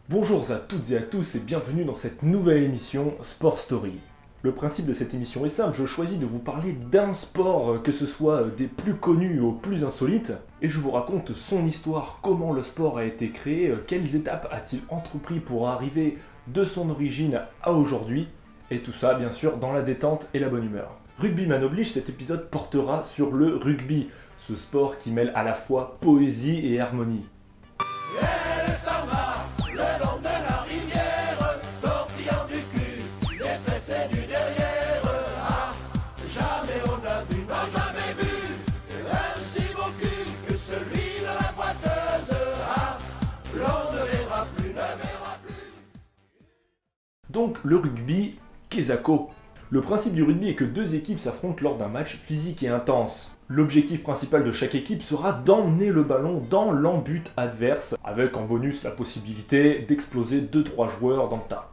Bonjour à toutes et à tous et bienvenue dans cette nouvelle émission Sport Story. Le principe de cette émission est simple, je choisis de vous parler d'un sport, que ce soit des plus connus aux plus insolites, et je vous raconte son histoire, comment le sport a été créé, quelles étapes a-t-il entrepris pour arriver de son origine à aujourd'hui, et tout ça bien sûr dans la détente et la bonne humeur. Rugbyman oblige, cet épisode portera sur le rugby, ce sport qui mêle à la fois poésie et harmonie. Donc le rugby, Kezako. Le principe du rugby est que deux équipes s'affrontent lors d'un match physique et intense. L'objectif principal de chaque équipe sera d'emmener le ballon dans l'embut adverse, avec en bonus la possibilité d'exploser 2-3 joueurs dans le tas.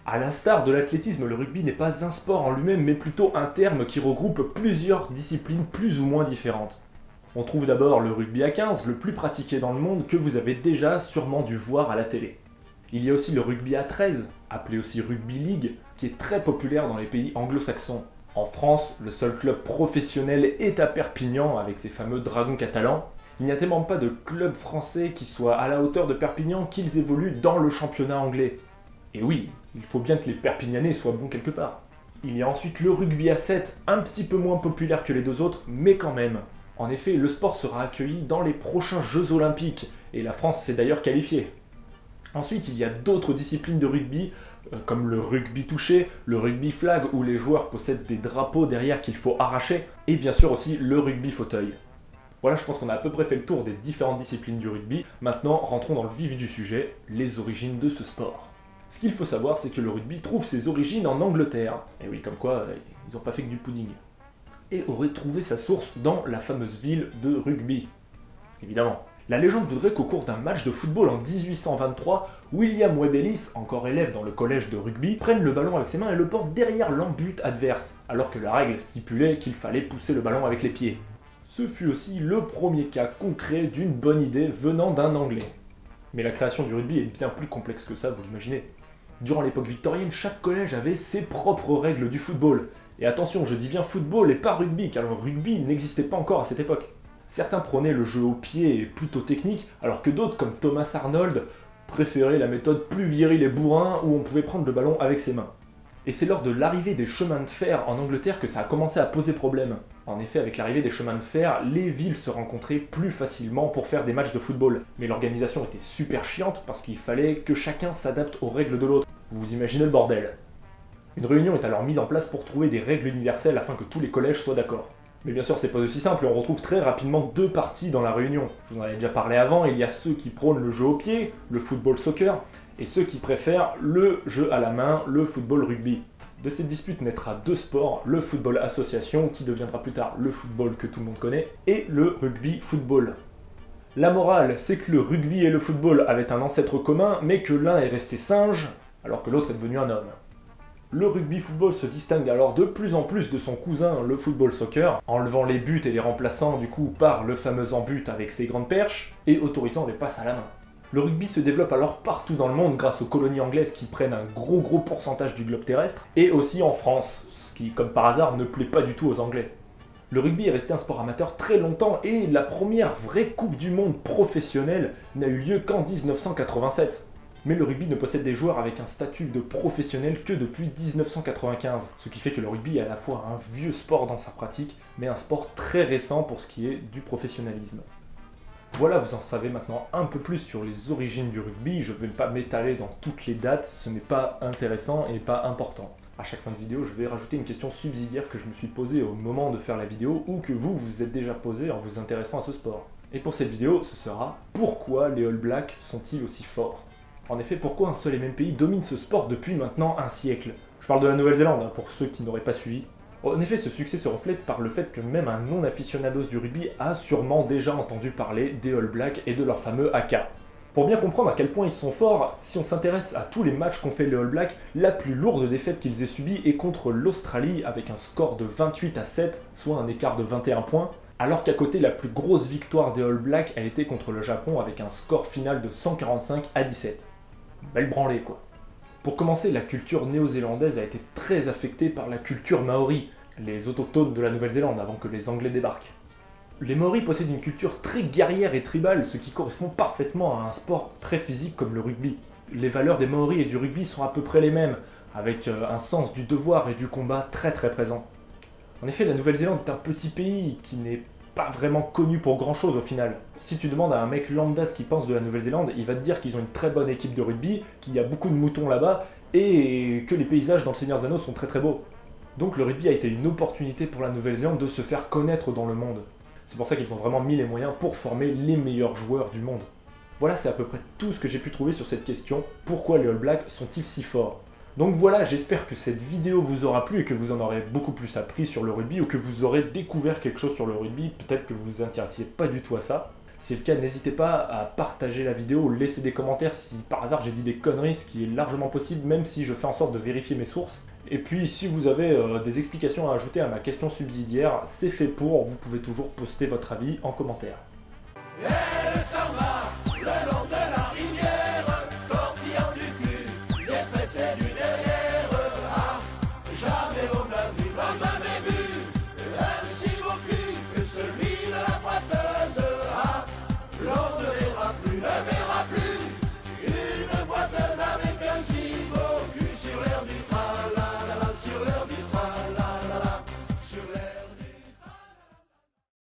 A l'instar de l'athlétisme, le rugby n'est pas un sport en lui-même, mais plutôt un terme qui regroupe plusieurs disciplines plus ou moins différentes. On trouve d'abord le rugby à 15, le plus pratiqué dans le monde, que vous avez déjà sûrement dû voir à la télé. Il y a aussi le rugby à 13, appelé aussi Rugby League, qui est très populaire dans les pays anglo-saxons. En France, le seul club professionnel est à Perpignan avec ses fameux Dragons catalans. Il n'y a tellement pas de club français qui soit à la hauteur de Perpignan qu'ils évoluent dans le championnat anglais. Et oui, il faut bien que les Perpignanais soient bons quelque part. Il y a ensuite le rugby à 7, un petit peu moins populaire que les deux autres, mais quand même. En effet, le sport sera accueilli dans les prochains Jeux Olympiques, et la France s'est d'ailleurs qualifiée. Ensuite, il y a d'autres disciplines de rugby, comme le rugby touché, le rugby flag, où les joueurs possèdent des drapeaux derrière qu'il faut arracher, et bien sûr aussi le rugby fauteuil. Voilà, je pense qu'on a à peu près fait le tour des différentes disciplines du rugby. Maintenant, rentrons dans le vif du sujet, les origines de ce sport. Ce qu'il faut savoir, c'est que le rugby trouve ses origines en Angleterre. Et oui, comme quoi, ils n'ont pas fait que du pudding. Et aurait trouvé sa source dans la fameuse ville de Rugby. Évidemment. La légende voudrait qu'au cours d'un match de football en 1823, William Webb Ellis, encore élève dans le collège de rugby, prenne le ballon avec ses mains et le porte derrière l'embut adverse, alors que la règle stipulait qu'il fallait pousser le ballon avec les pieds. Ce fut aussi le premier cas concret d'une bonne idée venant d'un Anglais. Mais la création du rugby est bien plus complexe que ça, vous l'imaginez. Durant l'époque victorienne, chaque collège avait ses propres règles du football. Et attention, je dis bien football et pas rugby, car le rugby n'existait pas encore à cette époque. Certains prônaient le jeu au pied et plutôt technique, alors que d'autres, comme Thomas Arnold, préféraient la méthode plus virile et bourrin où on pouvait prendre le ballon avec ses mains. Et c'est lors de l'arrivée des chemins de fer en Angleterre que ça a commencé à poser problème. En effet, avec l'arrivée des chemins de fer, les villes se rencontraient plus facilement pour faire des matchs de football. Mais l'organisation était super chiante parce qu'il fallait que chacun s'adapte aux règles de l'autre. Vous imaginez le bordel. Une réunion est alors mise en place pour trouver des règles universelles afin que tous les collèges soient d'accord. Mais bien sûr, c'est pas aussi simple et on retrouve très rapidement deux parties dans la réunion. Je vous en avais déjà parlé avant, il y a ceux qui prônent le jeu au pied, le football soccer, et ceux qui préfèrent le jeu à la main, le football rugby. De cette dispute naîtra deux sports, le football association, qui deviendra plus tard le football que tout le monde connaît, et le rugby football. La morale, c'est que le rugby et le football avaient un ancêtre commun, mais que l'un est resté singe, alors que l'autre est devenu un homme. Le rugby football se distingue alors de plus en plus de son cousin, le football soccer, enlevant les buts et les remplaçant du coup par le fameux embut avec ses grandes perches, et autorisant les passes à la main. Le rugby se développe alors partout dans le monde grâce aux colonies anglaises qui prennent un gros pourcentage du globe terrestre, et aussi en France, ce qui comme par hasard ne plaît pas du tout aux Anglais. Le rugby est resté un sport amateur très longtemps, et la première vraie Coupe du Monde professionnelle n'a eu lieu qu'en 1987. Mais le rugby ne possède des joueurs avec un statut de professionnel que depuis 1995, ce qui fait que le rugby est à la fois un vieux sport dans sa pratique, mais un sport très récent pour ce qui est du professionnalisme. Voilà, vous en savez maintenant un peu plus sur les origines du rugby, je ne vais pas m'étaler dans toutes les dates, ce n'est pas intéressant et pas important. À chaque fin de vidéo, je vais rajouter une question subsidiaire que je me suis posée au moment de faire la vidéo, ou que vous vous êtes déjà posée en vous intéressant à ce sport. Et pour cette vidéo, ce sera « Pourquoi les All Blacks sont-ils aussi forts ?» En effet, pourquoi un seul et même pays domine ce sport depuis maintenant un siècle? Je parle de la Nouvelle-Zélande, pour ceux qui n'auraient pas suivi. En effet, ce succès se reflète par le fait que même un non-aficionados du rugby a sûrement déjà entendu parler des All Blacks et de leur fameux haka. Pour bien comprendre à quel point ils sont forts, si on s'intéresse à tous les matchs qu'ont fait les All Blacks, la plus lourde défaite qu'ils aient subie est contre l'Australie avec un score de 28-7, soit un écart de 21 points, alors qu'à côté la plus grosse victoire des All Blacks a été contre le Japon avec un score final de 145-17. belle branlée quoi. Pour commencer, la culture néo-zélandaise a été très affectée par la culture maori, les autochtones de la Nouvelle-Zélande avant que les Anglais débarquent. Les Maoris possèdent une culture très guerrière et tribale, ce qui correspond parfaitement à un sport très physique comme le rugby. Les valeurs des Maoris et du rugby sont à peu près les mêmes, avec un sens du devoir et du combat très présent. En effet, la Nouvelle-Zélande est un petit pays qui n'est pas vraiment connu pour grand chose au final. Si tu demandes à un mec lambda ce qu'il pense de la Nouvelle-Zélande, il va te dire qu'ils ont une très bonne équipe de rugby, qu'il y a beaucoup de moutons là-bas, et que les paysages dans le Seigneur des Anneaux sont très beaux. Donc le rugby a été une opportunité pour la Nouvelle-Zélande de se faire connaître dans le monde. C'est pour ça qu'ils ont vraiment mis les moyens pour former les meilleurs joueurs du monde. Voilà, c'est à peu près tout ce que j'ai pu trouver sur cette question. Pourquoi les All Blacks sont-ils si forts? Donc voilà, j'espère que cette vidéo vous aura plu et que vous en aurez beaucoup plus appris sur le rugby ou que vous aurez découvert quelque chose sur le rugby, peut-être que vous vous intéressiez pas du tout à ça. Si c'est le cas, n'hésitez pas à partager la vidéo, laisser des commentaires si par hasard j'ai dit des conneries, ce qui est largement possible, même si je fais en sorte de vérifier mes sources. Et puis si vous avez des explications à ajouter à ma question subsidiaire, c'est fait pour, vous pouvez toujours poster votre avis en commentaire.